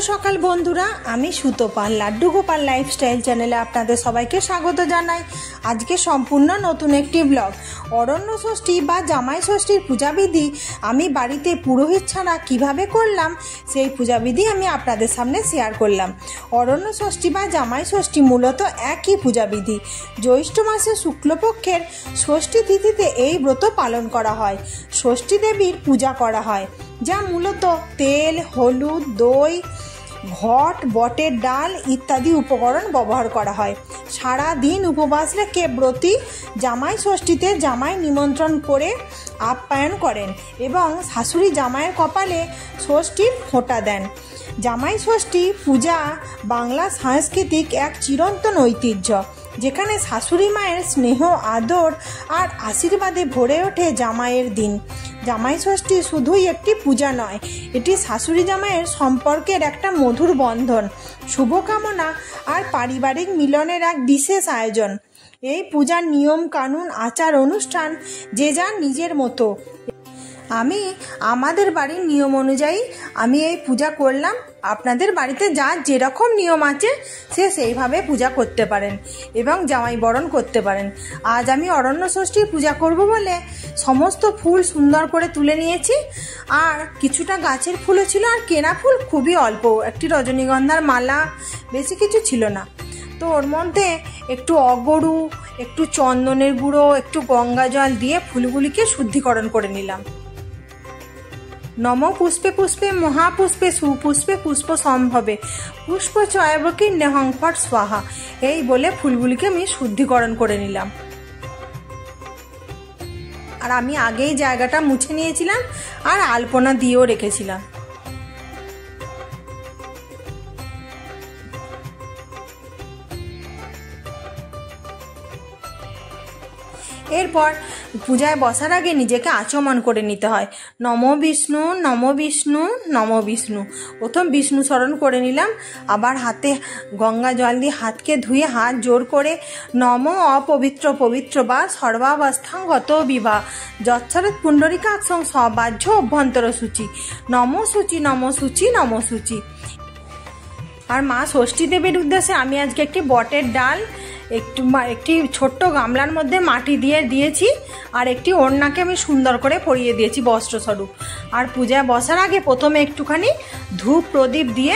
সকাল বন্ধুরা, আমি সুতোপাল লাড্ডু গোপাল লাইফস্টাইল চ্যানেলে আপনাদের সবাইকে স্বাগত জানাই। আজকে সম্পূর্ণ নতুন একটি ব্লগ। অরণ্য ষষ্ঠী বা জামাই ষষ্ঠীর পূজাবিধি আমি বাড়িতে পুরোহিত ছাড়া কীভাবে করলাম সেই পূজাবিধি আমি আপনাদের সামনে শেয়ার করলাম। অরণ্য ষষ্ঠী বা জামাই ষষ্ঠী মূলত একই পূজাবিধি। জ্যৈষ্ঠ মাসের শুক্লপক্ষের ষষ্ঠী তিথিতে এই ব্রত পালন করা হয়। ষষ্ঠী দেবীর পূজা করা হয়, যা মূলত তেল, হলুদ, দই, ঘট, বটের ডাল ইত্যাদি উপকরণ ব্যবহার করা হয়। সারা দিন উপবাস রেখে ব্রতী জামাই ষষ্ঠীতে জামাই নিমন্ত্রণ করে আপ্যায়ন করেন এবং শাশুড়ি জামাইয়ের কপালে ষষ্ঠীর ফোঁটা দেন। জামাই ষষ্ঠী পূজা বাংলা সাংস্কৃতিক এক চিরন্তন ঐতিহ্য, যেখানে শাশুড়ি মায়ের স্নেহ, আদর আর আশীর্বাদে ভরে ওঠে জামাইয়ের দিন। জামাই ষষ্ঠী শুধুই একটি পূজা নয়, এটি শাশুড়ি জামাইয়ের সম্পর্কের একটা মধুর বন্ধন, শুভকামনা আর পারিবারিক মিলনের এক বিশেষ আয়োজন। এই পূজার নিয়ম কানুন, আচার অনুষ্ঠান যে যার নিজের মতো। আমি আমাদের বাড়ির নিয়ম অনুযায়ী আমি এই পূজা করলাম। আপনাদের বাড়িতে যার যেরকম নিয়ম আছে সে সেইভাবে পূজা করতে পারেন এবং জামাই বরণ করতে পারেন। আজ আমি অরণ্য ষষ্ঠীর পূজা করব বলে সমস্ত ফুল সুন্দর করে তুলে নিয়েছি, আর কিছুটা গাছের ফুলও ছিল, আর কেনা ফুল খুবই অল্প, একটি রজনীগন্ধার মালা, বেশি কিছু ছিল না। তো ওর মধ্যে একটু অগরু, একটু চন্দনের গুঁড়ো, একটু গঙ্গা জল দিয়ে ফুলগুলিকে শুদ্ধিকরণ করে নিলাম। নম পুষ্পে পুষ্পে মহাপুষ্পে সুপুষ্পে পুষ্প সম্ভবে পুষ্প চয়বকি নেহং ফট স্বাহা, এই বলে ফুলগুলিকে আমি শুদ্ধিকরণ করে নিলাম। আর আমি আগেই জায়গাটা মুছে নিয়েছিলাম আর আলপনা দিয়েও রেখেছিলাম। এরপর পূজায় বসার আগে নিজেকে আচমন করে নিতে হয়। নম বিষ্ণু, নম বিষ্ণু, নম বিষ্ণু। প্রথম বিষ্ণু স্মরণ করে নিলাম, আবার হাতে গঙ্গা জল দিয়ে হাতকে ধুয়ে হাত জোর করে নম অপবিত্র পবিত্র বা সর্বাবস্থাঙ্গত বিবাহ যচ্ছরৎ পুণ্ডরিকাক্ষং সবাহ্য অভ্যন্তর সূচি, নম সূচি, নম সূচি, নম সূচি। আর মা ষষ্ঠী দেবীর উদ্দেশ্যে আমি আজকে একটি বটের ডাল একটি ছোট্ট গামলার মধ্যে মাটি দিয়ে দিয়েছি, আর একটি ওড়নাকে আমি সুন্দর করে পরিয়ে দিয়েছি বস্ত্রস্বরূপ। আর পূজায় বসার আগে প্রথমে একটুখানি ধূপ প্রদীপ দিয়ে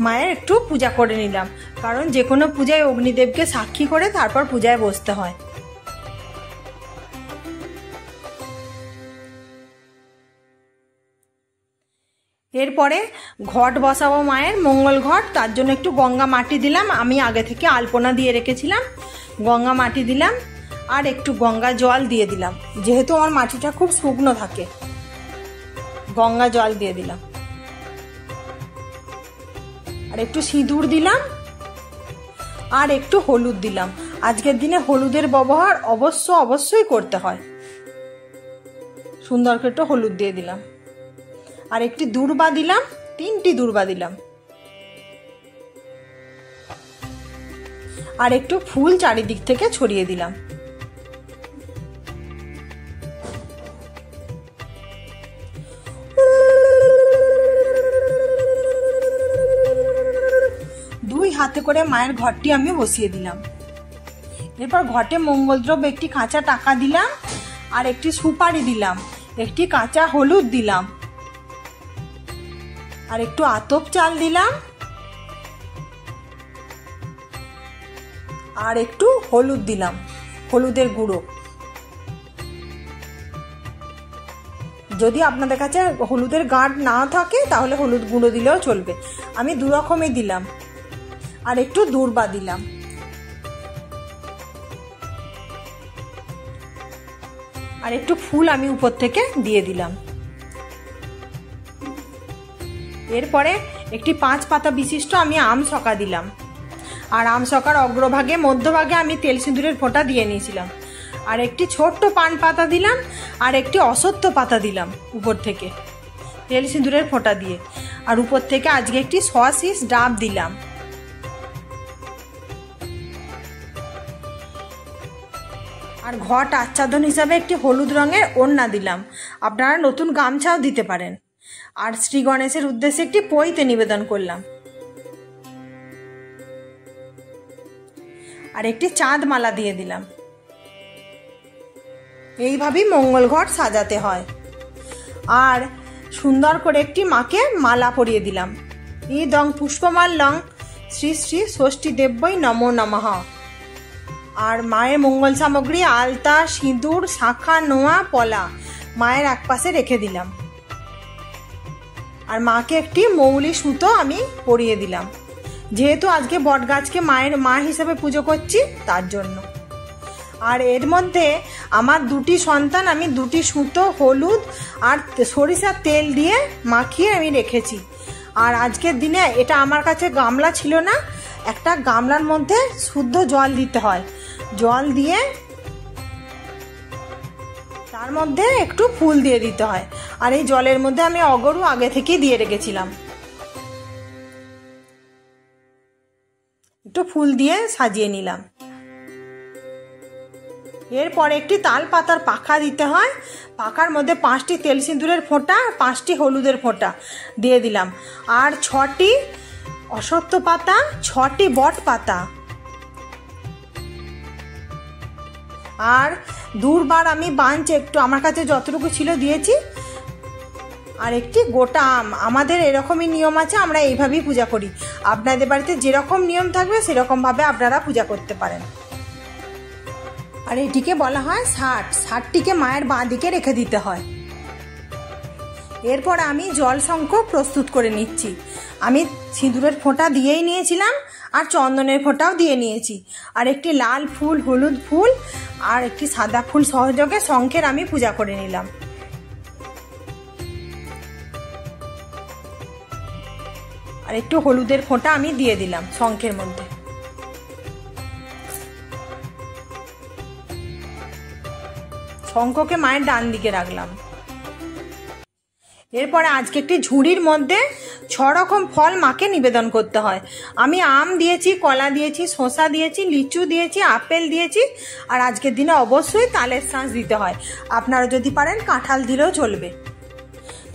মায়ের একটু পূজা করে নিলাম, কারণ যে কোনো পূজায় অগ্নিদেবকে সাক্ষী করে তারপর পূজায় বসতে হয়। এরপরে ঘট বসাবো মায়ের, মঙ্গল ঘট, তার জন্য একটু গঙ্গা মাটি দিলাম। আমি আগে থেকে আলপনা দিয়ে রেখেছিলাম, গঙ্গা মাটি দিলাম আর একটু গঙ্গা জল দিয়ে দিলাম, যেহেতু আমার মাটিটা খুব শুকনো থাকে। গঙ্গা জল দিয়ে দিলাম আর একটু সিঁদুর দিলাম আর একটু হলুদ দিলাম। আজকের দিনে হলুদের ব্যবহার অবশ্যই করতে হয়। সুন্দর করে একটু হলুদ দিয়ে দিলাম আর একটি দূর্বা দিলাম, 3টি দূর্বা দিলাম আর একটু ফুল চারিদিক থেকে ছড়িয়ে দিলাম। দুই হাতে করে মায়ের ঘরটি আমি বসিয়ে দিলাম। এরপর ঘটে মঙ্গলদ্রব্য একটি কাঁচা টাকা দিলাম আর একটি সুপারি দিলাম, একটি কাঁচা হলুদ দিলাম আর একটু আতপ চাল দিলাম আর একটু হলুদ দিলাম, হলুদের গুঁড়ো। যদি আপনাদের কাছে হলুদের গাঁট না থাকে তাহলে হলুদ গুঁড়ো দিলেও চলবে। আমি 2 রকমই দিলাম আর একটু দূর্বা দিলাম। আর একটু ফুল আমি উপর থেকে দিয়ে দিলাম। এরপরে একটি 5 পাতা বিশিষ্ট আমি আম শকা দিলাম, আর আম শকার অগ্রভাগে মধ্যভাগে আমি তেল সিঁদুরের ফোঁটা দিয়ে নিয়েছিলাম। আর একটি ছোট্ট পান পাতা দিলাম আর একটি অশ্বত্থ পাতা দিলাম উপর থেকে তেল সিঁদুরের ফোঁটা দিয়ে। আর উপর থেকে আজকে একটি সশিস ডাব দিলাম। আর ঘট আচ্ছাদন হিসাবে একটি হলুদ রঙের ওড়না দিলাম। আপনারা নতুন গামছাও দিতে পারেন। আর শ্রী গণেশের উদ্দেশ্যে একটি পৈতে নিবেদন করলাম। আর একটি চাঁদ মালা দিয়ে দিলাম। এইভাবেই মঙ্গল ঘট সাজাতে হয়। আর সুন্দর করে একটি মাকে মালা পরিয়ে দিলাম। ইদং পুষ্পমাল্যং শ্রী শ্রী ষষ্ঠী দেব্যই নমো নমঃ। আর মায়ের মঙ্গল সামগ্রী আলতা, সিঁদুর, শাঁখা, নোয়া, পলা মায়ের এক পাশে রেখে দিলাম। আর মাকে একটি মৌলি সুতো আমি পরিয়ে দিলাম, যেহেতু আজকে বটগাছকে মায়ের মা হিসেবে পুজো করছি তার জন্য। আর এর মধ্যে আমার দুটি সন্তান আমি দুটি সুতো, হলুদ আর সরিষার তেল দিয়ে মাখিয়ে আমি রেখেছি। আর আজকের দিনে এটা আমার কাছে গামলা ছিল না, একটা গামলার মধ্যে শুদ্ধ জল দিতে হয়। জল দিয়ে তার মধ্যে একটু ফুল দিয়ে দিতে হয়। আর এই জলের মধ্যে আমি অগরু আগে থেকেই দিয়ে রেখেছিলাম। একটু ফুল দিয়ে সাজিয়ে নিলাম। এরপরে একটি তাল পাতার পাখা দিতে হয়। পাখার মধ্যে 5টি তেল সিঁদুরের ফোঁটা, 5টি হলুদের ফোঁটা দিয়ে দিলাম। আর 6টি অশ্বত্থ পাতা, 6টি বট পাতা, আর দুবার আমি বাঞ্চ একটু আমার কাছে যতটুকু ছিল দিয়েছি। আর একটি গোটা আম। আমাদের এরকমই নিয়ম আছে, আমরা এইভাবেই পূজা করি। আপনাদের বাড়িতে যেরকম নিয়ম থাকবে সেরকমভাবে আপনারা পূজা করতে পারেন। আর এটিকে বলা হয় ষাট। ষাটটিকে মায়ের বাঁ দিকে রেখে দিতে হয়। এরপর আমি জল শঙ্খ প্রস্তুত করে নিচ্ছি। আমি সিঁদুরের ফোঁটা দিয়েই নিয়েছিলাম আর চন্দনের ফোঁটাও দিয়ে নিয়েছি। আর একটি লাল ফুল, হলুদ ফুল আর একটি সাদা ফুল সহযোগে শঙ্খের আমি পূজা করে নিলাম। আর একটু হলুদের ফোঁটা আমি দিয়ে দিলাম শঙ্খের মধ্যে। শঙ্খকে মায়ের ডান দিকে রাখলাম। এরপরে আজকে একটি ঝুড়ির মধ্যে 6 রকম ফল মাকে নিবেদন করতে হয়। আমি আম দিয়েছি, কলা দিয়েছি, শসা দিয়েছি, লিচু দিয়েছি, আপেল দিয়েছি। আর আজকের দিনে অবশ্যই তালের শাঁস দিতে হয়। আপনারা যদি পারেন কাঁঠাল দিলেও চলবে।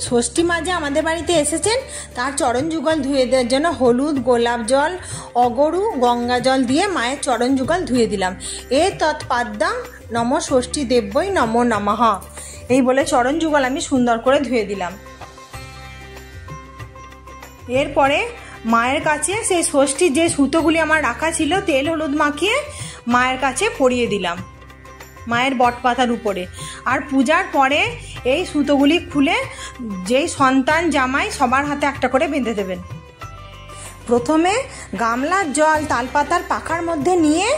ষষ্ঠী মা যে আমাদের বাড়িতে এসেছেন তার চরণ যুগল ধুয়ে দেওয়ার জন্য হলুদ, গোলাপ জল, অগরু, গঙ্গা জল দিয়ে মায়ের চরণ যুগল ধুয়ে দিলাম। এ তৎপাদ্যাং নম ষষ্ঠী দেব্যই নমো নমঃ। এই বলে চরণ যুগল আমি সুন্দর করে ধুয়ে দিলাম। এরপরে মায়ের কাছে সেই ষষ্ঠীর যে সুতোগুলি আমার রাখা ছিল তেল হলুদ মাখিয়ে মায়ের কাছে পরিয়ে দিলাম মায়ের বটপাতার উপরে। আর পূজার পরে এই সুতোগুলি খুলে যেই সন্তান, জামাই সবার হাতে একটা করে বেঁধে দেবেন। প্রথমে গামলার জল তালপাতার পাখার মধ্যে নিয়ে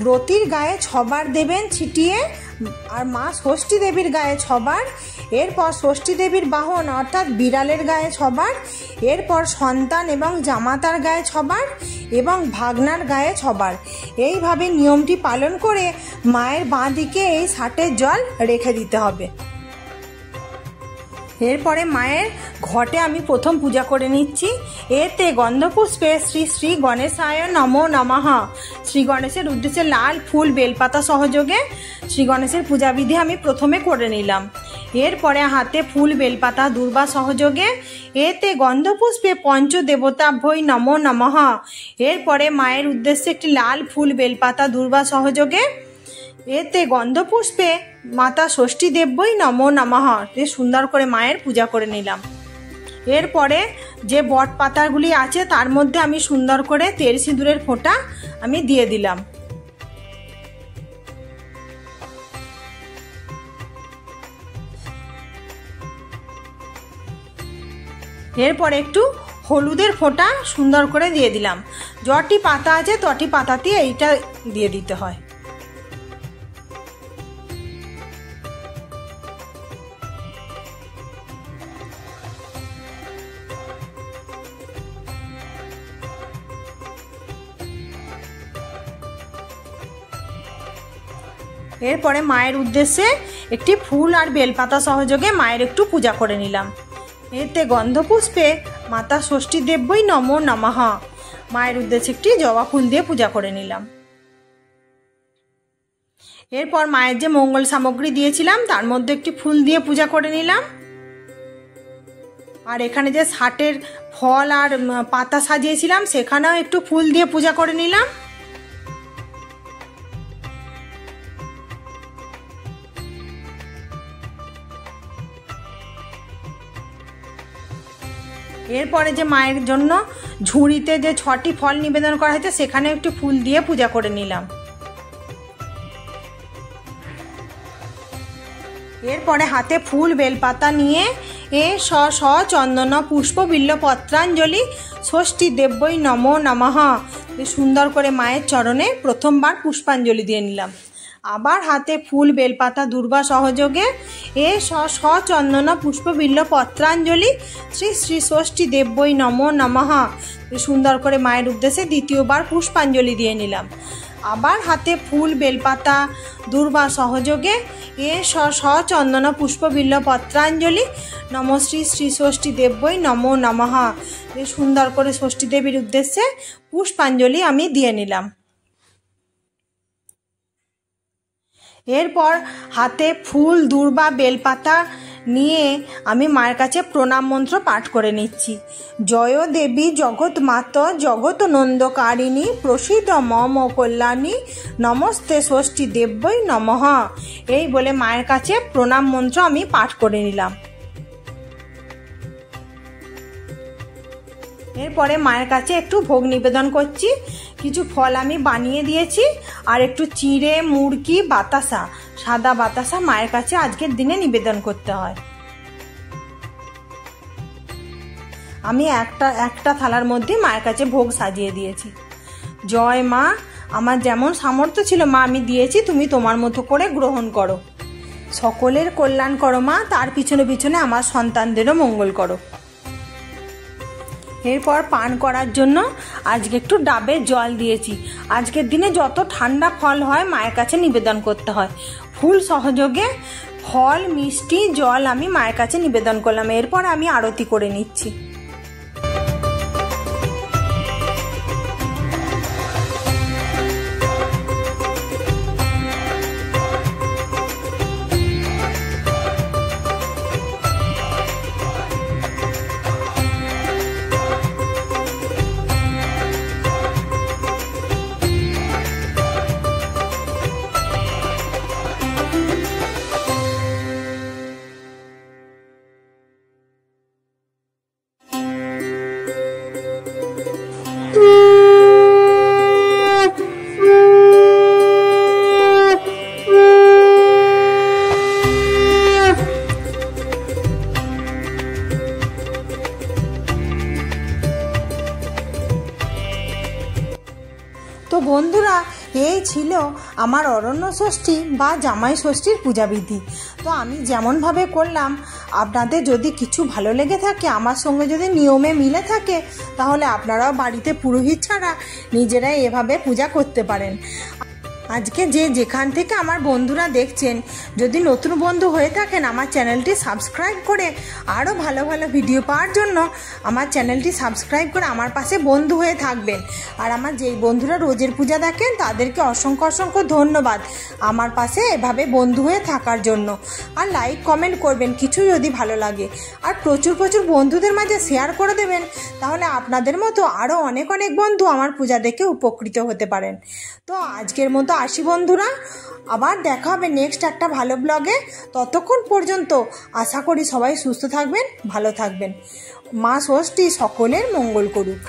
ব্রতীর গায়ে 6 বার দেবেন ছিটিয়ে, আর মা ষষ্ঠী দেবীর গায়ে 6 বার। এরপর ষষ্ঠী দেবীর বাহন অর্থাৎ বিড়ালের গায়ে 6 বার। এরপর সন্তান এবং জামাতার গায়ে 6 বার এবং ভাগনার গায়ে 6 বার। এইভাবে নিয়মটি পালন করে মায়ের বাঁ দিকে এই 60 জল রেখে দিতে হবে। এরপরে মায়ের ঘটে আমি প্রথম পূজা করে নিচ্ছি। এতে গন্ধপুষ্পে শ্রী শ্রী গণেশায় নমো নমঃ। শ্রী গণেশের উদ্দেশ্যে লাল ফুল, বেলপাতা সহযোগে শ্রী গণেশের পূজাবিধি আমি প্রথমে করে নিলাম। এরপরে হাতে ফুল, বেলপাতা, দূর্বা সহযোগে এতে গন্ধপুষ্পে পঞ্চদেবতাভ্যই নমো নমঃ। এরপরে মায়ের উদ্দেশ্যে একটি লাল ফুল, বেলপাতা, দূর্বা সহযোগে এতে গন্ধপুষ্পে মাতা ষষ্ঠী দেব্যই নমো নমঃ। সুন্দর করে মায়ের পূজা করে নিলাম। এরপরে যে বট পাতাগুলি আছে তার মধ্যে আমি সুন্দর করে তেল সিঁদুরের ফোঁটা আমি দিয়ে দিলাম। এরপর একটু হলুদের ফোঁটা সুন্দর করে দিয়ে দিলাম। যটি পাতা আছে তটি পাতাতে এইটা দিয়ে দিতে হয়। এরপরে মায়ের উদ্দেশ্যে একটি ফুল আর বেলপাতা সহযোগে মায়ের একটু পূজা করে নিলাম। এতে গন্ধপুষ্পে মাতা ষষ্ঠী দেব্যই নমো নমঃ। মায়ের উদ্দেশ্যে একটি জবা ফুল দিয়ে পূজা করে নিলাম। এরপর মায়ের যে মঙ্গল সামগ্রী দিয়েছিলাম তার মধ্যে একটি ফুল দিয়ে পূজা করে নিলাম। আর এখানে যে 60 ফল আর পাতা সাজিয়েছিলাম সেখানেও একটু ফুল দিয়ে পূজা করে নিলাম। এরপরে যে মায়ের জন্য ঝুড়িতে যে 6টি ফল নিবেদন করা হয়েছে সেখানে একটু ফুল দিয়ে পূজা করে নিলাম। এরপরে হাতে ফুল বেলপাতা নিয়ে স চন্দন পুষ্প বিল্ল পত্রাঞ্জলি ষষ্ঠী দেব্যই নমো নমঃ সুন্দর করে মায়ের চরণে প্রথমবার পুষ্পাঞ্জলি দিয়ে নিলাম। আবার হাতে ফুল বেলপাতা দুর্বা সহযোগে স চন্দন পুষ্প বিল্ল পত্রাঞ্জলি শ্রী শ্রী ষষ্ঠী দেব্যই নমো নমঃ সুন্দর করে মায়ের উদ্দেশ্যে দ্বিতীয়বার পুষ্পাঞ্জলি দিয়ে নিলাম। আবার হাতে ফুল বেলপাতা দুর্বা সহযোগে স চন্দন পুষ্প বিল্ল পত্রাঞ্জলি নম শ্রী শ্রী ষষ্ঠী দেব্যই নমো নমঃ সুন্দর করে ষষ্ঠী দেবীর উদ্দেশ্যে পুষ্পাঞ্জলি আমি দিয়ে নিলাম। এরপর হাতে ফুল দুর্বা বেলপাতা নিয়ে আমি মায়ের কাছে প্রণাম মন্ত্র পাঠ করে নিচ্ছি। জয় দেবী জগৎ মাত জগৎ নন্দকারিণী প্রসিদ্ধ মম কল্যাণী নমস্তে ষষ্ঠী দেব্যই নমঃ এই বলে মায়ের কাছে প্রণাম মন্ত্র আমি পাঠ করে নিলাম। এরপরে মায়ের কাছে একটু ভোগ নিবেদন করছি। কিছু ফল আমি বানিয়ে দিয়েছি আর একটু চিড়ে মুড়কি বাতাসা সাদা বাতাসা মায়ের কাছে আজকের দিনে নিবেদন করতে হয়। আমি একটা থালার মধ্যে মায়ের কাছে ভোগ সাজিয়ে দিয়েছি। জয় মা, আমার যেমন সামর্থ্য ছিল মা আমি দিয়েছি, তুমি তোমার মতো করে গ্রহণ করো। সকলের কল্যাণ করো মা, তার পিছনে পিছনে আমার সন্তানদেরও মঙ্গল করো। এরপর পান করার জন্য আজকে একটু ডাবের জল দিয়েছি। আজকের দিনে যত ঠান্ডা ফল হয় মায়ের কাছে নিবেদন করতে হয়। ফুল সহযোগে ফল মিষ্টি জল আমি মায়ের কাছে নিবেদন করলাম। এরপর আমি আরতি করে নিচ্ছি। তো বন্ধুরা, এই ছিল আমার অরণ্য ষষ্ঠী বা জামাই ষষ্ঠীর পূজাবিধি। তো আমি যেমনভাবে করলাম, আপনাদের যদি কিছু ভালো লেগে থাকে, আমার সঙ্গে যদি নিয়মে মিলে থাকে, তাহলে আপনারাও বাড়িতে পুরোহিত ছাড়া নিজেরাই এভাবে পূজা করতে পারেন। আজকে যেখান থেকে আমার বন্ধুরা দেখছেন, যদি নতুন বন্ধু হয়ে থাকেন আমার চ্যানেলটি সাবস্ক্রাইব করে আরও ভালো ভালো ভিডিও পাওয়ার জন্য আমার চ্যানেলটি সাবস্ক্রাইব করে আমার পাশে বন্ধু হয়ে থাকবেন। আর আমার যেই বন্ধুরা রোজের পূজা দেখেন তাদেরকে অসংখ্য অসংখ্য ধন্যবাদ আমার পাশে এভাবে বন্ধু হয়ে থাকার জন্য। আর লাইক কমেন্ট করবেন কিছু যদি ভালো লাগে, আর প্রচুর প্রচুর বন্ধুদের মাঝে শেয়ার করে দেবেন, তাহলে আপনাদের মতো আরও অনেক অনেক বন্ধু আমার পূজা দেখে উপকৃত হতে পারেন। তো আজকের মতো আসি বন্ধুরা, আবার দেখা হবে নেক্সট একটা ভালো ব্লগে। ততক্ষণ পর্যন্ত আশা করি সবাই সুস্থ থাকবেন, ভালো থাকবেন। মা ষষ্ঠী সকলের মঙ্গল করুক।